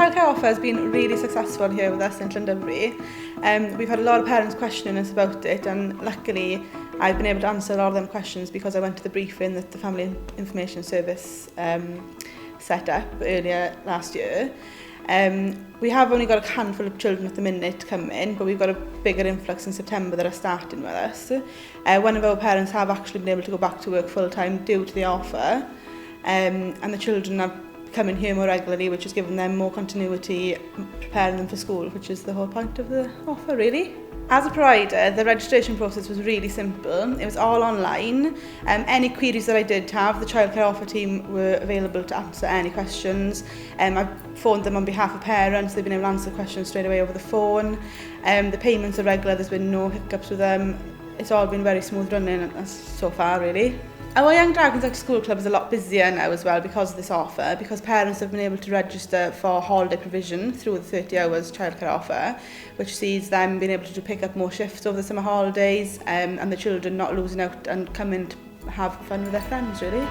childcare offer has been really successful here with us in Llandovery. We've had a lot of parents questioning us about it, and luckily I've been able to answer a lot of them questions because I went to the briefing that the Family Information Service set up earlier last year. We have only got a handful of children at the minute coming, but we've got a bigger influx in September that are starting with us. One of our parents have actually been able to go back to work full-time due to the offer, and the children are coming here more regularly, which has given them more continuity, preparing them for school, which is the whole point of the offer, really. As a provider, the registration process was really simple. It was all online. Any queries that I did have, the childcare offer team were available to answer any questions. I phoned them on behalf of parents. They've been able to answer questions straight away over the phone. The payments are regular. There's been no hiccups with them. It's all been very smooth running so far, really. Our Young Dragons After School Club is a lot busier now as well because of this offer, because parents have been able to register for holiday provision through the 30 hours childcare offer, which sees them being able to pick up more shifts over the summer holidays, and the children not losing out and coming to have fun with their friends, really.